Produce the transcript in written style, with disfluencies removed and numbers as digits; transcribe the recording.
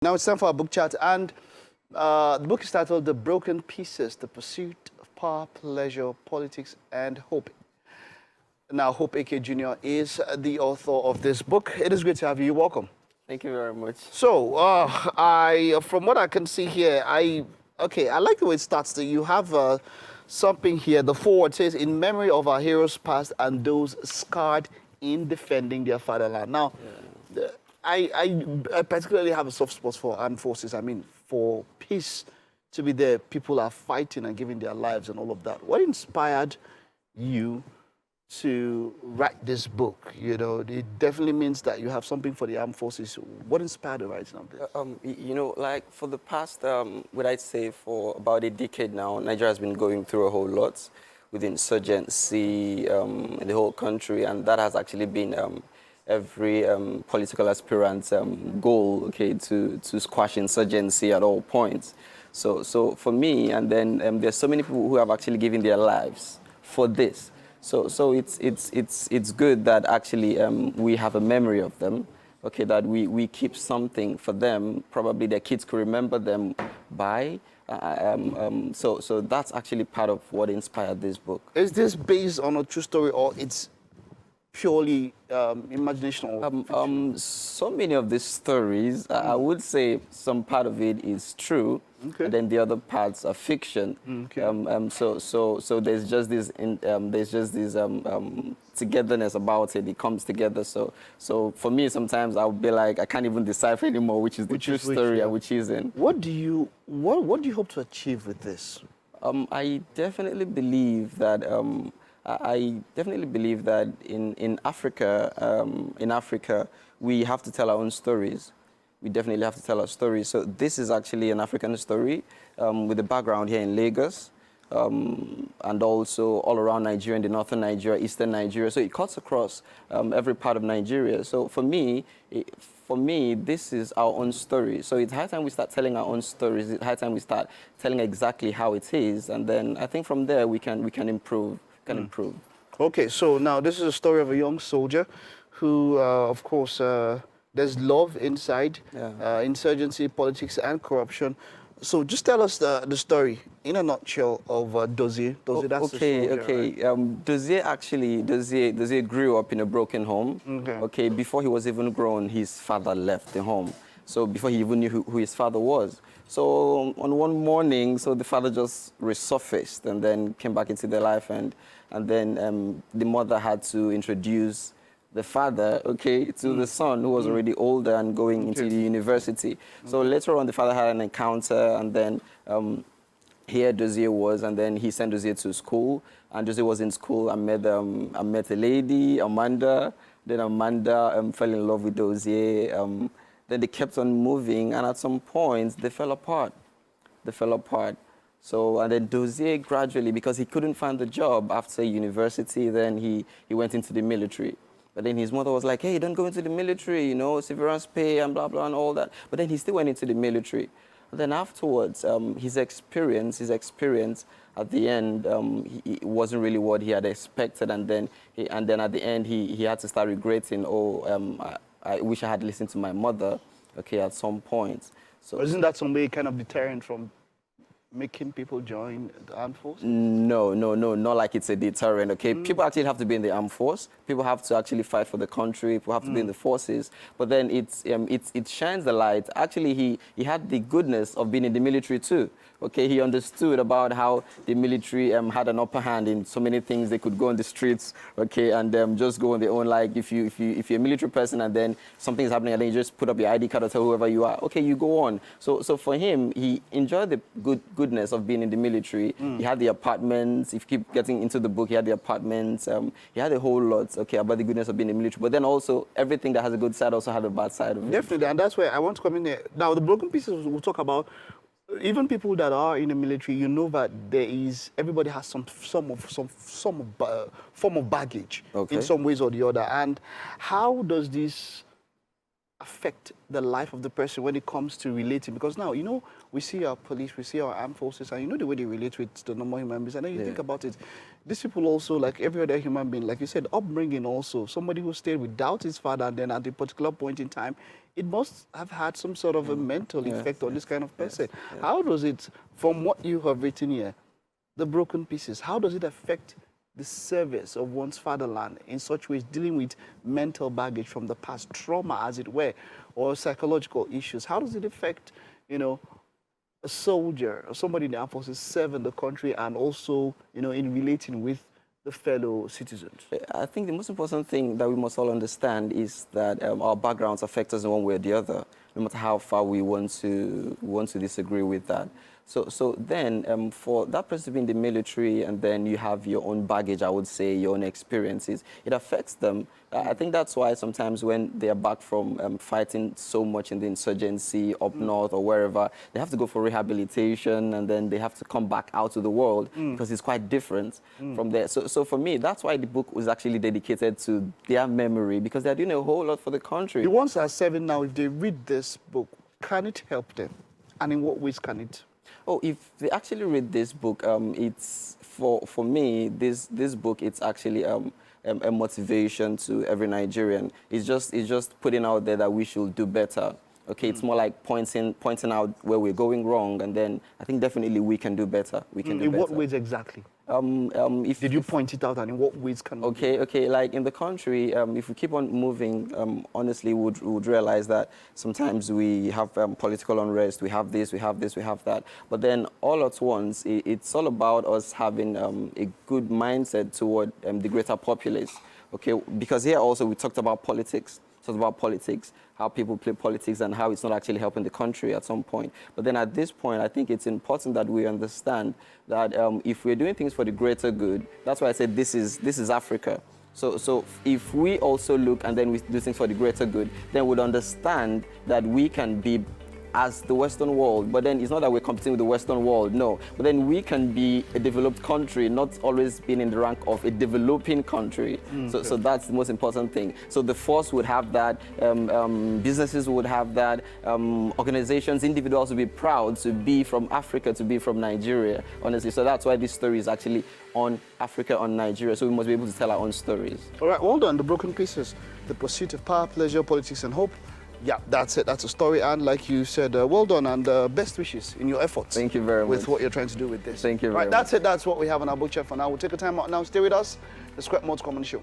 Now it's time for our book chat, and the book is titled The Broken Pieces, The Pursuit of Power, Pleasure, Politics, and Hope. Now, Hope Ekeh Jr. is the author of this book. It is great to have you. Welcome. Thank you very much. So, from what I can see here, I like the way it starts. You have something here. The foreword says, "In memory of our heroes past and those scarred in defending their fatherland." Now, I particularly have a soft spot for armed forces. I mean, for peace to be there, people are fighting and giving their lives and all of that. What inspired you to write this book? You know, it definitely means that you have something for the armed forces. What inspired the writing of this? You know, like for the past, would I say for about a decade now, Nigeria has been going through a whole lot with insurgency in the whole country, and that has actually been every political aspirant's goal, okay, to squash insurgency at all points. So for me, and then there's so many people who have actually given their lives for this. So it's good that actually we have a memory of them, okay, that we keep something for them. Probably their kids could remember them by. So that's actually part of what inspired this book. Is this based on a true story, or it's purely imagination or fiction? So many of these stories, I would say some part of it is true, Okay. and then the other parts are fiction. Okay. So there's just this togetherness about it. It comes together. So for me, sometimes I'll be like, I can't even decipher anymore which is the true story and which isn't. What do you hope to achieve with this? I definitely believe that. I definitely believe that in Africa, we have to tell our own stories. We definitely have to tell our stories. So this is actually an African story with a background here in Lagos and also all around Nigeria, in the northern Nigeria, eastern Nigeria. So it cuts across every part of Nigeria. So for me, this is our own story. So it's high time we start telling our own stories. It's high time we start telling exactly how it is. And then I think from there we can improve. Improve. Okay, so now this is a story of a young soldier who, of course, there's love inside, insurgency, politics, and corruption. So just tell us the story in a nutshell of Dozie. Dozie, that's okay, the soldier, right? Dozie grew up in a broken home. Okay. Before he was even grown, his father left the home. So before he even knew who his father was. So on one morning, so the father just resurfaced and then came back into their life, and then the mother had to introduce the father, okay, to the son who was already older and going into the university. So later on, the father had an encounter, and then here Dozie was, and then he sent Dozie to school, and Dozie was in school. I met a lady, Amanda. Then Amanda fell in love with Dozie. Then they kept on moving, and at some point, they fell apart. So, and then Dozie gradually, because he couldn't find a job after university, then he went into the military. But then his mother was like, hey, don't go into the military, you know, severance pay and blah, blah, and all that. But then he still went into the military. And then afterwards, his experience at the end, it wasn't really what he had expected. And then at the end, he had to start regretting, I wish I had listened to my mother, okay, at some point. So But isn't that some way kind of deterrent from making people join the armed force? No, not like it's a deterrent, okay? People actually have to be in the armed force. People have to actually fight for the country. People have to be in the forces. But then it shines the light. Actually, he had the goodness of being in the military too, okay? He understood about how the military had an upper hand in so many things. They could go on the streets, okay, and just go on their own. Like if you're a military person and then something is happening and then you just put up your ID card or tell whoever you are, okay, you go on. So for him, he enjoyed the goodness of being in the military. He had the apartments. If you keep getting into the book, he had the apartments. He had a whole lot, okay, about the goodness of being in the military. But then also, everything that has a good side also had a bad side of it. Definitely, and that's where I want to come in there. Now, the broken pieces we'll talk about, even people that are in the military, you know that everybody has some form of baggage in some ways or the other. And how does this affect the life of the person when it comes to relating? Because now, you know, we see our police, we see our armed forces, and you know the way they relate with the normal human beings. And then you think about it, these people also, like every other human being, like you said, upbringing also, somebody who stayed without his father, and then at a particular point in time, it must have had some sort of a mental effect on this kind of person. How does it, from what you have written here, the broken pieces, how does it affect the service of one's fatherland in such ways, dealing with mental baggage from the past, trauma as it were, or psychological issues? How does it affect, you know, a soldier or somebody in the armed forces serving the country and also, you know, in relating with the fellow citizens? I think the most important thing that we must all understand is that our backgrounds affect us in one way or the other, no matter how far we want to disagree with that. So then, for that person to be in the military, and then you have your own baggage, I would say, your own experiences, it affects them. I think that's why sometimes when they are back from fighting so much in the insurgency up north or wherever, they have to go for rehabilitation, and then they have to come back out to the world because it's quite different from there. So for me, that's why the book was actually dedicated to their memory, because they're doing a whole lot for the country. The ones that are serving now, if they read this book, can it help them? And in what ways can it? Oh, if they actually read this book, it's for me, this book, it's actually a motivation to every Nigerian. It's just putting out there that we should do better. Okay, it's more like pointing out where we're going wrong, and then I think definitely we can do better. We can do better. In what ways exactly? Did you point it out, and in what ways can we? Okay. Like in the country, if we keep on moving, honestly, we would realize that sometimes we have political unrest. We have this, we have this, we have that. But then all at once, it's all about us having a good mindset toward the greater populace. Okay, because here also we talked about politics. How people play politics and how it's not actually helping the country at some point. But then at this point, I think it's important that we understand that if we're doing things for the greater good, that's why I said this is Africa. So if we also look and then we do things for the greater good, then we'd understand that we can be as the Western world, but then it's not that we're competing with the Western world, no. But then we can be a developed country, not always being in the rank of a developing country. So that's the most important thing. So the force would have that, businesses would have that, organizations, individuals would be proud to be from Africa, to be from Nigeria, honestly. So that's why this story is actually on Africa, on Nigeria. So we must be able to tell our own stories. All right, well done. The Broken Pieces, The Pursuit of Power, Pleasure, Politics and Hope. Yeah, that's it. That's a story. And like you said, well done, and best wishes in your efforts. Thank you very much. With what you're trying to do with this. Thank you very much. Right, that's it. That's what we have on our book chat for now. We'll take a time out now. Stay with us. There's quite more to come on the show.